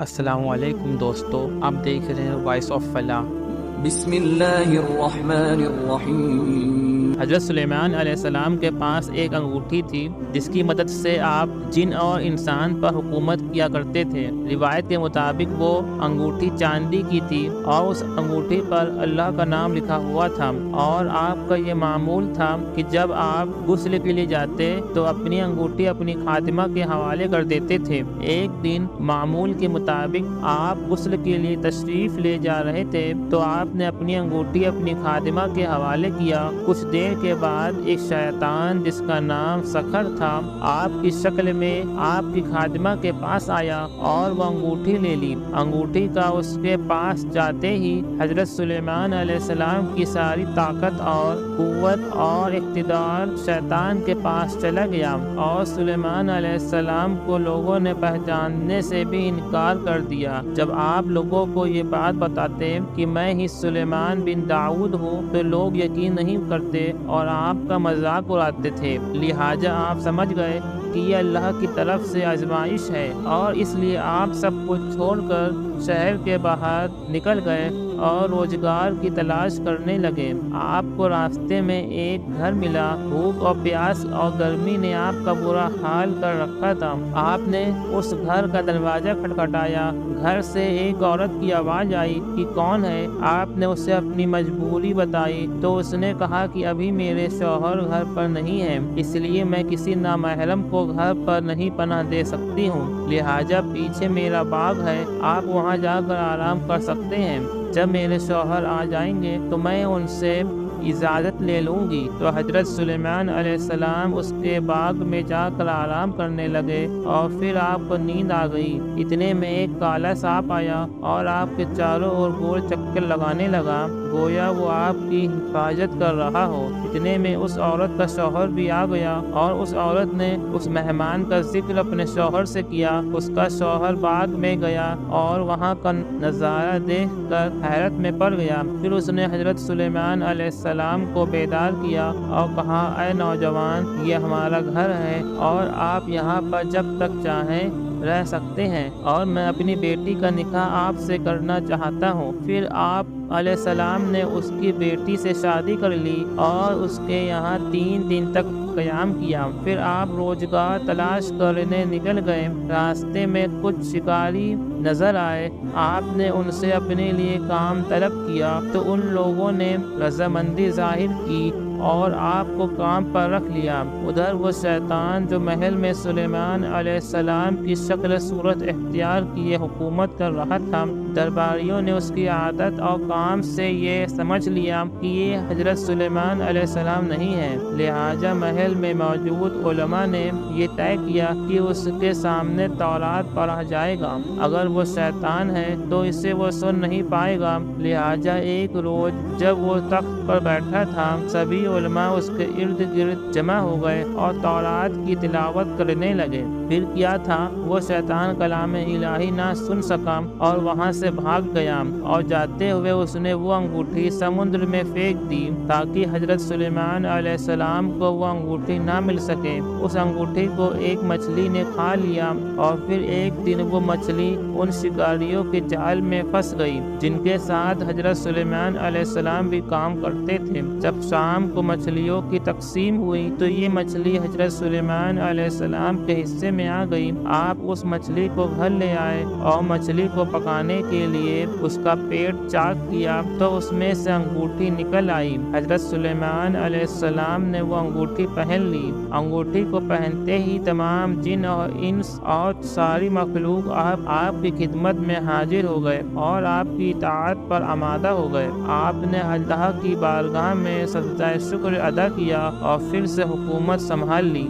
السلام علیکم دوستو، آپ دیکھ رہے ہیں وائس آف فلاح۔ بسم اللہ الرحمن الرحیم۔ حضرت سلیمان علیہ السلام کے پاس ایک انگوٹھی تھی جس کی مدد سے آپ جن اور انسان پر حکومت کیا کرتے تھے۔ روایت کے مطابق وہ انگوٹھی چاندی کی تھی اور اس انگوٹھی پر اللہ کا نام لکھا ہوا تھا، اور آپ کا یہ معمول تھا کہ جب آپ غسل کے لیے جاتے تو اپنی انگوٹھی اپنی خادمہ کے حوالے کر دیتے تھے۔ ایک دن معمول کے مطابق آپ غسل کے لیے تشریف لے جا رہے تھے تو آپ نے اپنی انگوٹھی اپنی خادمہ کے حوالے کیا۔ کچھ دیر کے بعد ایک شیطان جس کا نام سخر تھا آپ کی شکل میں آپ کی خادمہ کے پاس آیا اور وہ انگوٹھی لے لی۔ انگوٹھی کا اس کے پاس جاتے ہی حضرت سلیمان علیہ السلام کی ساری طاقت اور قوت اور اقتدار شیطان کے پاس چلا گیا، اور سلیمان علیہ السلام کو لوگوں نے پہچاننے سے بھی انکار کر دیا۔ جب آپ لوگوں کو یہ بات بتاتے کہ میں ہی سلیمان بن داؤد ہوں تو لوگ یقین نہیں کرتے اور آپ کا مذاق اڑاتے تھے، لہٰذا آپ سمجھ گئے کہ یہ اللہ کی طرف سے آزمائش ہے، اور اس لیے آپ سب کچھ چھوڑ کر شہر کے باہر نکل گئے اور روزگار کی تلاش کرنے لگے۔ آپ کو راستے میں ایک گھر ملا۔ بھوک اور پیاس اور گرمی نے آپ کا برا حال کر رکھا تھا۔ آپ نے اس گھر کا دروازہ کھٹکھٹایا۔ گھر سے ایک عورت کی آواز آئی کہ کون ہے؟ آپ نے اسے اپنی مجبوری بتائی تو اس نے کہا کہ ابھی میرے شوہر گھر پر نہیں ہیں، اس لیے میں کسی نامحرم کو گھر پر نہیں پناہ دے سکتی ہوں، لہٰذا پیچھے میرا باغ ہے، آپ وہاں جا کر آرام کر سکتے ہیں۔ جب میرے شوہر آ جائیں گے تو میں ان سے اجازت لے لوں گی۔ تو حضرت سلیمان علیہ السلام اس کے باغ میں جا کر آرام کرنے لگے، اور پھر آپ کو نیند آ گئی۔ اتنے میں ایک کالا سانپ آیا اور آپ کے چاروں اور گول چکر لگانے لگا، گویا وہ آپ کی حفاظت کر رہا ہو۔ اتنے میں اس عورت کا شوہر بھی آ گیا، اور اس عورت نے اس مہمان کا ذکر اپنے شوہر سے کیا۔ اس کا شوہر باغ میں گیا اور وہاں کا نظارہ دیکھ کر حیرت میں پڑ گیا۔ پھر اس نے حضرت سلیمان علیہ السلام کو بیدار کیا اور کہا، اے نوجوان، یہ ہمارا گھر ہے اور آپ یہاں پر جب تک چاہیں رہ سکتے ہیں، اور میں اپنی بیٹی کا نکاح آپ سے کرنا چاہتا ہوں۔ پھر آپ علیہ السلام نے اس کی بیٹی سے شادی کر لی اور اس کے یہاں 3 دن تک قیام کیا۔ پھر آپ روزگار تلاش کرنے نکل گئے۔ راستے میں کچھ شکاری نظر آئے، آپ نے ان سے اپنے لیے کام طلب کیا تو ان لوگوں نے رضامندی ظاہر کی اور آپ کو کام پر رکھ لیا۔ ادھر وہ شیطان جو محل میں سلیمان علیہ السلام کی شکل صورت اختیار کیے حکومت کر رہا تھا، درباریوں نے اس کی عادت اور کام سے یہ سمجھ لیا کہ یہ حضرت سلیمان علیہ السلام نہیں ہے، لہٰذا محل میں موجود علماء نے یہ طے کیا کہ اس کے سامنے تورات پڑھا جائے گا۔ اگر وہ شیطان ہے تو اسے وہ سن نہیں پائے گا، لہٰذا ایک روز جب وہ تخت پر بیٹھا تھا، سبھی علماء اس کے ارد گرد جمع ہو گئے اور تورات کی تلاوت کرنے لگے۔ پھر کیا تھا، وہ شیطان کلام الہی نہ سن سکا اور وہاں سے بھاگ گیا، اور جاتے ہوئے اس نے وہ انگوٹھی سمندر میں پھینک دی تاکہ حضرت سلیمان علیہ السلام کو وہ انگوٹھی نہ مل سکے۔ اس انگوٹھی کو ایک مچھلی نے کھا لیا، اور پھر ایک دن وہ مچھلی ان شکاریوں کے جال میں پھنس گئی جن کے ساتھ حضرت سلیمان علیہ السلام بھی کام کرتے تھے۔ جب شام کو مچھلیوں کی تقسیم ہوئی تو یہ مچھلی حضرت سلیمان علیہ السلام کے حصے میں آ گئی۔ آپ اس مچھلی کو گھر لے آئے اور مچھلی کو پکانے کے لیے اس کا پیٹ چاک کیا تو اس میں سے انگوٹھی نکل آئی۔ حضرت سلیمان علیہ السلام نے وہ انگوٹھی پہن لی۔ انگوٹھی کو پہنتے ہی تمام جن اور انس اور ساری مخلوق آپ کی خدمت میں حاضر ہو گئے اور آپ کی اطاعت پر آمادہ ہو گئے۔ آپ نے اللہ کی بارگاہ میں سجدہ شکر ادا کیا اور پھر سے حکومت سنبھال لی۔